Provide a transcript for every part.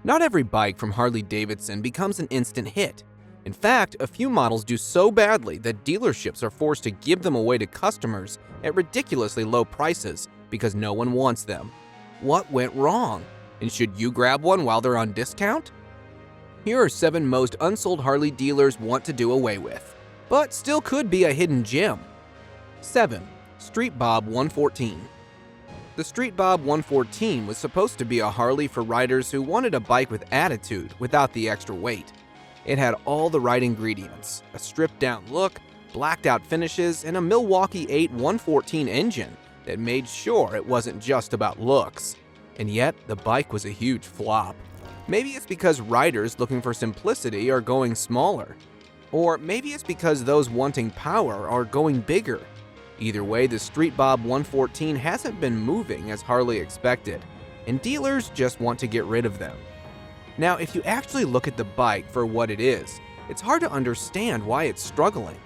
Not every bike from Harley-Davidson becomes an instant hit. In fact, a few models do so badly that dealerships are forced to give them away to customers at ridiculously low prices because no one wants them. What went wrong? And should you grab one while they're on discount? Here are 7 most unsold Harley dealers want to do away with, but still could be a hidden gem. 7. Street Bob 114. The Street Bob 114 was supposed to be a Harley for riders who wanted a bike with attitude without the extra weight. It had all the right ingredients: a stripped-down look, blacked-out finishes, and a Milwaukee 8 114 engine that made sure it wasn't just about looks. And yet, the bike was a huge flop. Maybe it's because riders looking for simplicity are going smaller. Or maybe it's because those wanting power are going bigger. Either way, the Street Bob 114 hasn't been moving as Harley expected, and dealers just want to get rid of them. Now, if you actually look at the bike for what it is, it's hard to understand why it's struggling.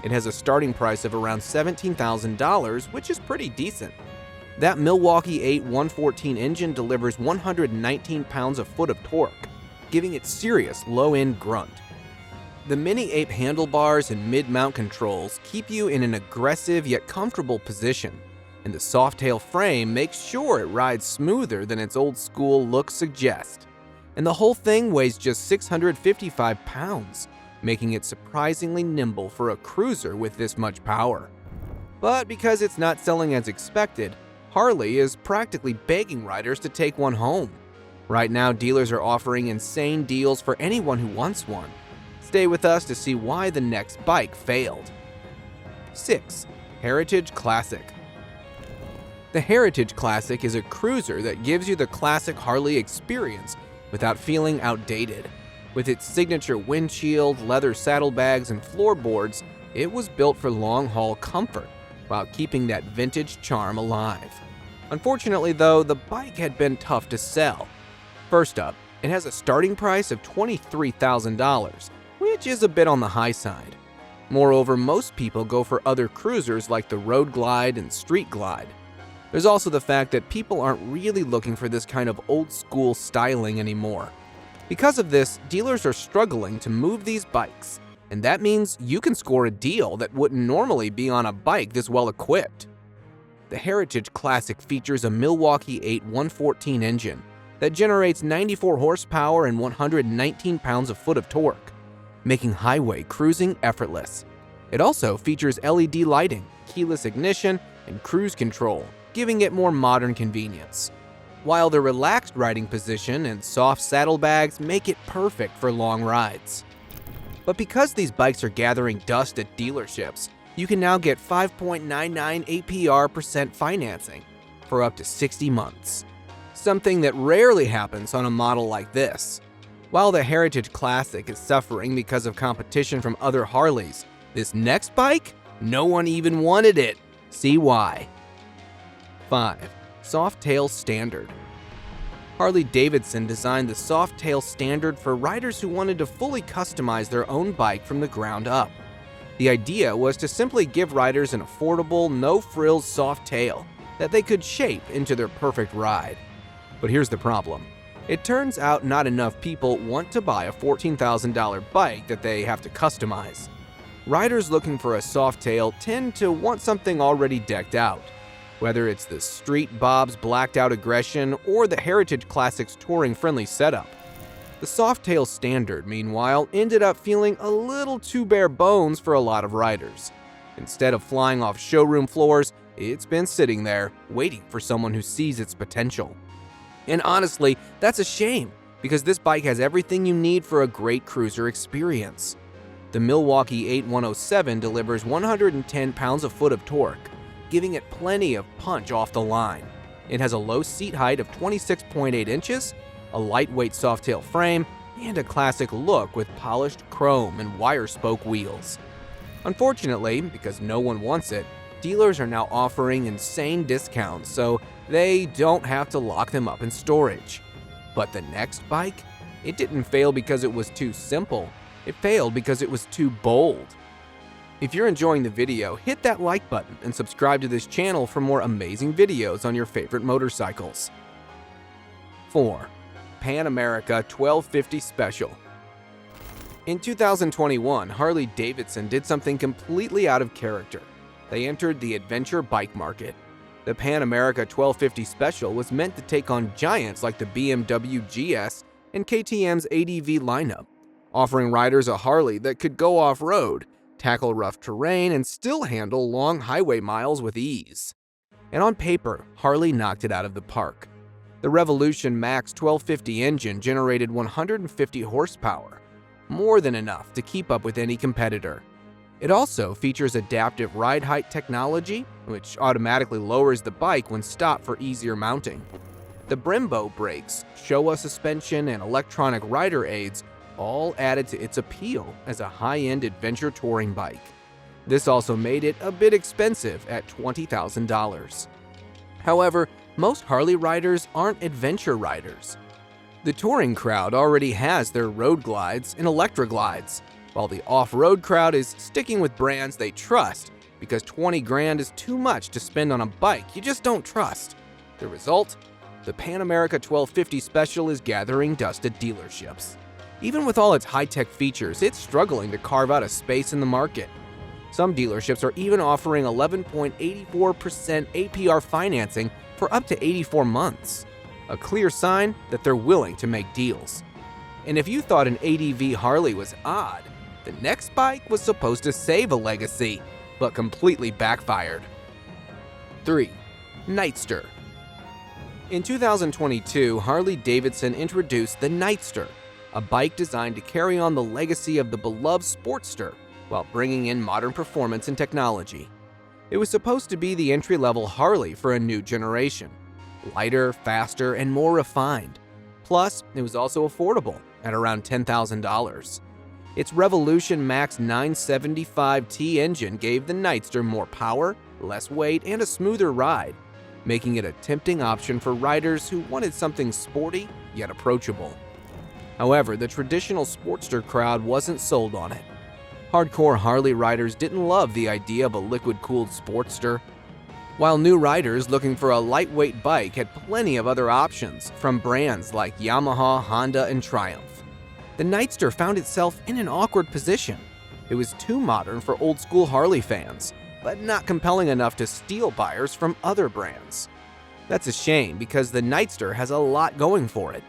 It has a starting price of around $17,000, which is pretty decent. That Milwaukee 8 114 engine delivers 119 pounds-foot of torque, giving it serious low-end grunt. The Mini Ape handlebars and mid-mount controls keep you in an aggressive yet comfortable position, and the soft-tail frame makes sure it rides smoother than its old-school look suggests. And the whole thing weighs just 655 pounds, making it surprisingly nimble for a cruiser with this much power. But because it's not selling as expected, Harley is practically begging riders to take one home. Right now, dealers are offering insane deals for anyone who wants one. Stay with us to see why the next bike failed. 6. Heritage Classic. The Heritage Classic is a cruiser that gives you the classic Harley experience without feeling outdated. With its signature windshield, leather saddlebags, and floorboards, it was built for long-haul comfort while keeping that vintage charm alive. Unfortunately, though, the bike had been tough to sell. First up, it has a starting price of $23,000, which is a bit on the high side. Moreover, most people go for other cruisers like the Road Glide and Street Glide. There's also the fact that people aren't really looking for this kind of old-school styling anymore. Because of this, dealers are struggling to move these bikes, and that means you can score a deal that wouldn't normally be on a bike this well equipped. The Heritage Classic features a Milwaukee 8 114 engine that generates 94 horsepower and 119 pounds-foot of torque, making highway cruising effortless. It also features LED lighting, keyless ignition, and cruise control, giving it more modern convenience. While the relaxed riding position and soft saddlebags make it perfect for long rides. But because these bikes are gathering dust at dealerships, you can now get 5.99 APR% financing for up to 60 months. Something that rarely happens on a model like this. While the Heritage Classic is suffering because of competition from other Harleys, this next bike, no one even wanted it. See why. 5. Softail Standard. Harley-Davidson designed the Softail Standard for riders who wanted to fully customize their own bike from the ground up. The idea was to simply give riders an affordable, no-frills soft tail that they could shape into their perfect ride. But here's the problem. It turns out not enough people want to buy a $14,000 bike that they have to customize. Riders looking for a softail tend to want something already decked out, whether it's the Street Bob's blacked-out aggression or the Heritage Classic's touring-friendly setup. The Softail Standard, meanwhile, ended up feeling a little too bare bones for a lot of riders. Instead of flying off showroom floors, it's been sitting there, waiting for someone who sees its potential. And honestly, that's a shame, because this bike has everything you need for a great cruiser experience. The Milwaukee 8 107 delivers 110 pounds-foot of torque, giving it plenty of punch off the line. It has a low seat height of 26.8 inches, a lightweight softail frame, and a classic look with polished chrome and wire spoke wheels. Unfortunately, because no one wants it, dealers are now offering insane discounts so they don't have to lock them up in storage. But the next bike? It didn't fail because it was too simple. It failed because it was too bold. If you're enjoying the video, hit that like button and subscribe to this channel for more amazing videos on your favorite motorcycles. 4. Pan America 1250 Special. In 2021, Harley-Davidson did something completely out of character. They entered the adventure bike market. The Pan America 1250 Special was meant to take on giants like the BMW GS and KTM's ADV lineup, offering riders a Harley that could go off-road, tackle rough terrain, and still handle long highway miles with ease. And on paper, Harley knocked it out of the park. The Revolution Max 1250 engine generated 150 horsepower, more than enough to keep up with any competitor. It also features adaptive ride height technology, which automatically lowers the bike when stopped for easier mounting. The Brembo brakes, Showa suspension, and electronic rider aids all added to its appeal as a high-end adventure touring bike. This also made it a bit expensive at $20,000. However, most Harley riders aren't adventure riders. The touring crowd already has their road glides and electroglides, while the off-road crowd is sticking with brands they trust because 20 grand is too much to spend on a bike you just don't trust. The result? The Pan America 1250 Special is gathering dust at dealerships. Even with all its high-tech features, it's struggling to carve out a space in the market. Some dealerships are even offering 11.84% APR financing for up to 84 months. A clear sign that they're willing to make deals. And if you thought an ADV Harley was odd, the next bike was supposed to save a legacy, but completely backfired. 3. Nightster. In 2022, Harley-Davidson introduced the Nightster, a bike designed to carry on the legacy of the beloved Sportster while bringing in modern performance and technology. It was supposed to be the entry-level Harley for a new generation. Lighter, faster, and more refined. Plus, it was also affordable at around $10,000. Its Revolution Max 975T engine gave the Nightster more power, less weight, and a smoother ride, making it a tempting option for riders who wanted something sporty yet approachable. However, the traditional Sportster crowd wasn't sold on it. Hardcore Harley riders didn't love the idea of a liquid-cooled Sportster, while new riders looking for a lightweight bike had plenty of other options from brands like Yamaha, Honda, and Triumph. The Nightster found itself in an awkward position. It was too modern for old-school Harley fans, but not compelling enough to steal buyers from other brands. That's a shame because the Nightster has a lot going for it.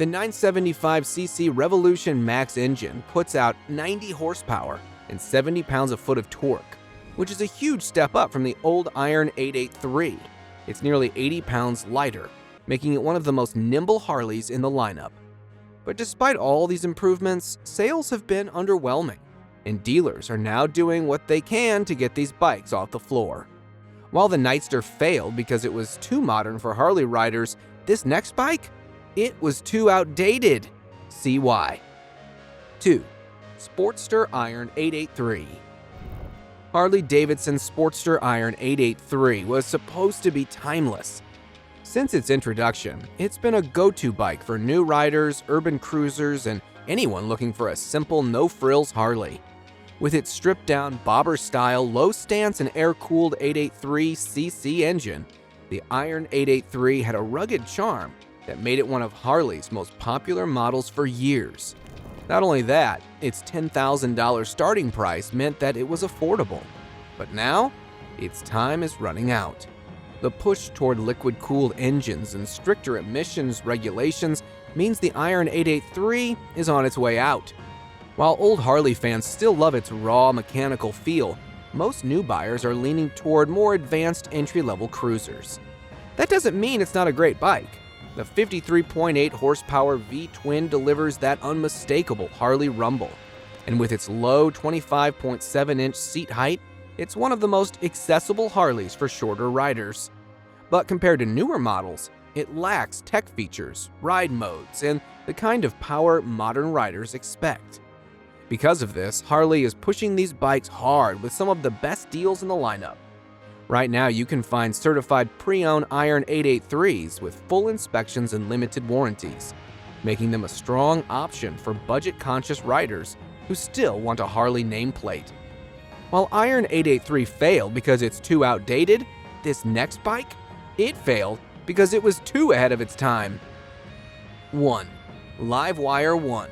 The 975cc Revolution Max engine puts out 90 horsepower and 70 pounds-foot of torque, which is a huge step up from the old Iron 883. It's nearly 80 pounds lighter, making it one of the most nimble Harleys in the lineup. But despite all these improvements, sales have been underwhelming, and dealers are now doing what they can to get these bikes off the floor. While the Nightster failed because it was too modern for Harley riders, this next bike? It was too outdated. See why. 2. Sportster Iron 883. Harley-Davidson's Sportster Iron 883 was supposed to be timeless. Since its introduction, it's been a go-to bike for new riders, urban cruisers, and anyone looking for a simple, no-frills Harley. With its stripped-down, bobber-style, low-stance, and air-cooled 883cc engine, the Iron 883 had a rugged charm that made it one of Harley's most popular models for years. Not only that, its $10,000 starting price meant that it was affordable. But now, its time is running out. The push toward liquid-cooled engines and stricter emissions regulations means the Iron 883 is on its way out. While old Harley fans still love its raw mechanical feel, most new buyers are leaning toward more advanced entry-level cruisers. That doesn't mean it's not a great bike. The 53.8 horsepower V-twin delivers that unmistakable Harley rumble, and with its low 25.7-inch seat height, it's one of the most accessible Harleys for shorter riders. But compared to newer models, it lacks tech features, ride modes, and the kind of power modern riders expect. Because of this, Harley is pushing these bikes hard with some of the best deals in the lineup. Right now, you can find certified pre-owned Iron 883s with full inspections and limited warranties, making them a strong option for budget-conscious riders who still want a Harley nameplate. While Iron 883 failed because it's too outdated, this next bike, it failed because it was too ahead of its time. 1. LiveWire 1.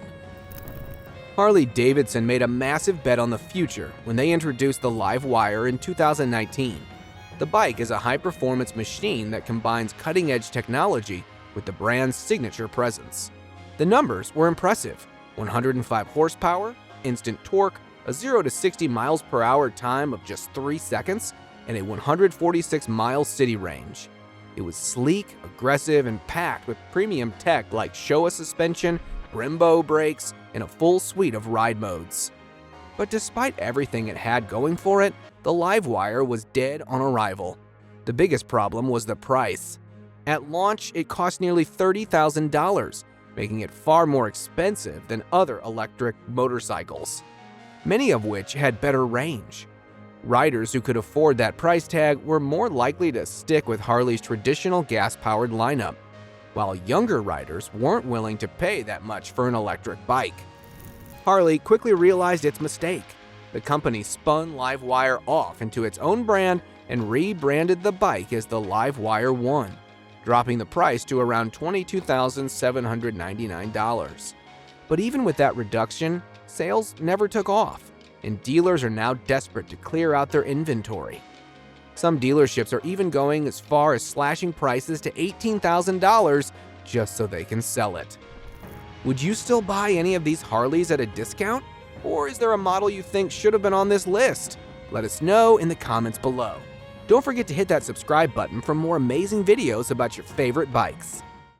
Harley-Davidson made a massive bet on the future when they introduced the LiveWire in 2019. The bike is a high-performance machine that combines cutting-edge technology with the brand's signature presence. The numbers were impressive: 105 horsepower, instant torque, a 0 to 60 miles per hour time of just 3 seconds, and a 146-mile city range. It was sleek, aggressive, and packed with premium tech like Showa suspension, Brembo brakes, and a full suite of ride modes. But despite everything it had going for it, the LiveWire was dead on arrival. The biggest problem was the price. At launch, it cost nearly $30,000, making it far more expensive than other electric motorcycles, many of which had better range. Riders who could afford that price tag were more likely to stick with Harley's traditional gas-powered lineup, while younger riders weren't willing to pay that much for an electric bike. Harley quickly realized its mistake. The company spun LiveWire off into its own brand and rebranded the bike as the LiveWire 1, dropping the price to around $22,799. But even with that reduction, sales never took off, and dealers are now desperate to clear out their inventory. Some dealerships are even going as far as slashing prices to $18,000 just so they can sell it. Would you still buy any of these Harleys at a discount? Or is there a model you think should have been on this list? Let us know in the comments below. Don't forget to hit that subscribe button for more amazing videos about your favorite bikes.